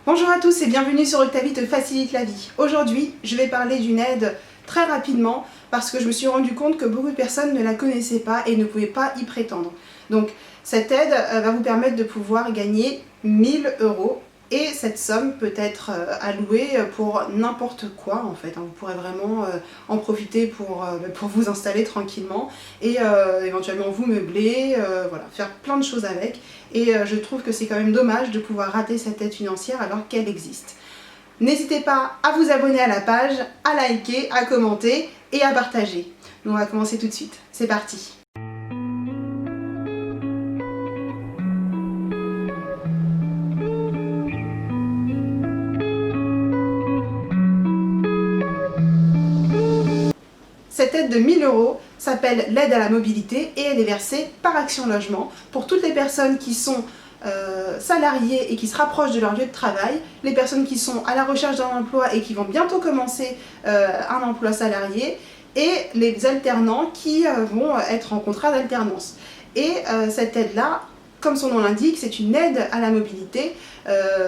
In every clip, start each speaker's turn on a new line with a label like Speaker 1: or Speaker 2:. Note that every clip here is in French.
Speaker 1: Bonjour à tous et bienvenue sur Octavie te facilite la vie. Aujourd'hui, je vais parler d'une aide très rapidement parce que je me suis rendu compte que beaucoup de personnes ne la connaissaient pas et ne pouvaient pas y prétendre. Donc cette aide va vous permettre de pouvoir gagner 1000 € et cette somme peut être allouée pour n'importe quoi en fait. Vous pourrez vraiment en profiter pour vous installer tranquillement et éventuellement vous meubler, voilà, faire plein de choses avec. Et je trouve que c'est quand même dommage de pouvoir rater cette aide financière alors qu'elle existe. N'hésitez pas à vous abonner à la page, à liker, à commenter et à partager. Nous on va commencer tout de suite. C'est parti! Cette aide de 1000 € s'appelle l'aide à la mobilité et elle est versée par Action Logement pour toutes les personnes qui sont salariés et qui se rapprochent de leur lieu de travail, les personnes qui sont à la recherche d'un emploi et qui vont bientôt commencer un emploi salarié et les alternants qui vont être en contrat d'alternance. Et cette aide-là, comme son nom l'indique, c'est une aide à la mobilité,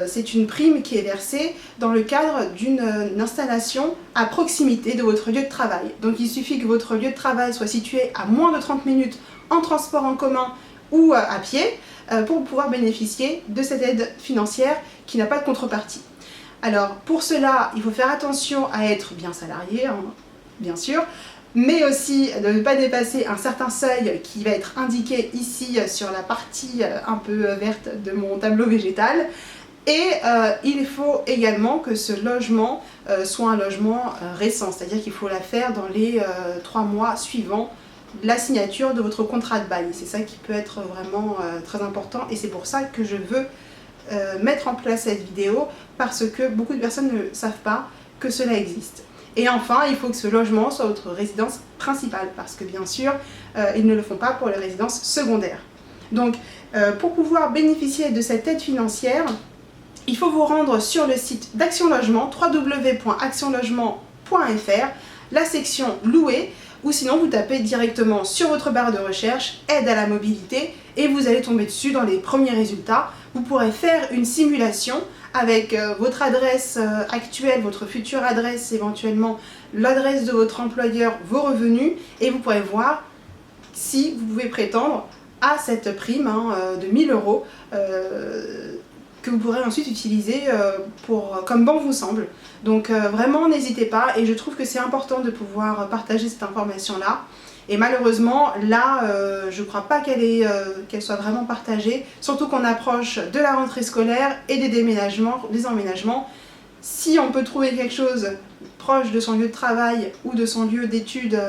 Speaker 1: c'est une prime qui est versée dans le cadre d'une installation à proximité de votre lieu de travail. Donc il suffit que votre lieu de travail soit situé à moins de 30 minutes en transport en commun ou à pied pour pouvoir bénéficier de cette aide financière qui n'a pas de contrepartie. Alors pour cela, il faut faire attention à être bien salarié, hein, bien sûr, mais aussi de ne pas dépasser un certain seuil qui va être indiqué ici sur la partie un peu verte de mon tableau végétal. Et il faut également que ce logement soit un logement récent, c'est-à-dire qu'il faut la faire dans les 3 mois suivants la signature de votre contrat de bail. C'est ça qui peut être vraiment très important et c'est pour ça que je veux mettre en place cette vidéo parce que beaucoup de personnes ne savent pas que cela existe. Et enfin, il faut que ce logement soit votre résidence principale parce que bien sûr, ils ne le font pas pour les résidences secondaires. Donc, pour pouvoir bénéficier de cette aide financière, il faut vous rendre sur le site d'Action Logement, www.actionlogement.fr, la section louer, ou sinon vous tapez directement sur votre barre de recherche aide à la mobilité et vous allez tomber dessus dans les premiers résultats. Vous pourrez faire une simulation avec votre adresse actuelle, votre future adresse, éventuellement l'adresse de votre employeur, vos revenus, et vous pourrez voir si vous pouvez prétendre à cette prime de 1000 € que vous pourrez ensuite utiliser comme bon vous semble. Donc vraiment n'hésitez pas et je trouve que c'est important de pouvoir partager cette information-là. Et malheureusement, là, je ne crois pas qu'elle soit vraiment partagée, surtout qu'on approche de la rentrée scolaire et des déménagements, des emménagements. Si on peut trouver quelque chose proche de son lieu de travail ou de son lieu d'études,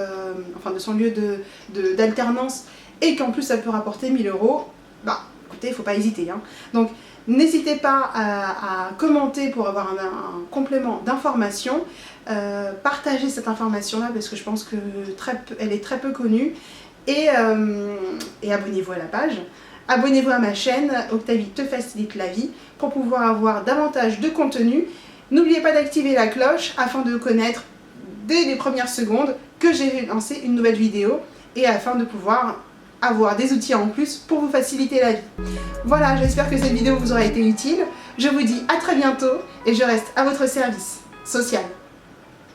Speaker 1: enfin de son lieu d'alternance, et qu'en plus ça peut rapporter 1000 €, bah écoutez, il ne faut pas hésiter. Donc n'hésitez pas à commenter pour avoir un complément d'information. Partagez cette information-là parce que je pense qu'elle est très peu connue. Et abonnez-vous à la page. Abonnez-vous à ma chaîne Octavie te facilite la vie pour pouvoir avoir davantage de contenu. N'oubliez pas d'activer la cloche afin de connaître dès les premières secondes que j'ai lancé une nouvelle vidéo et afin de pouvoir avoir des outils en plus pour vous faciliter la vie. Voilà, j'espère que cette vidéo vous aura été utile. Je vous dis à très bientôt et je reste à votre service social.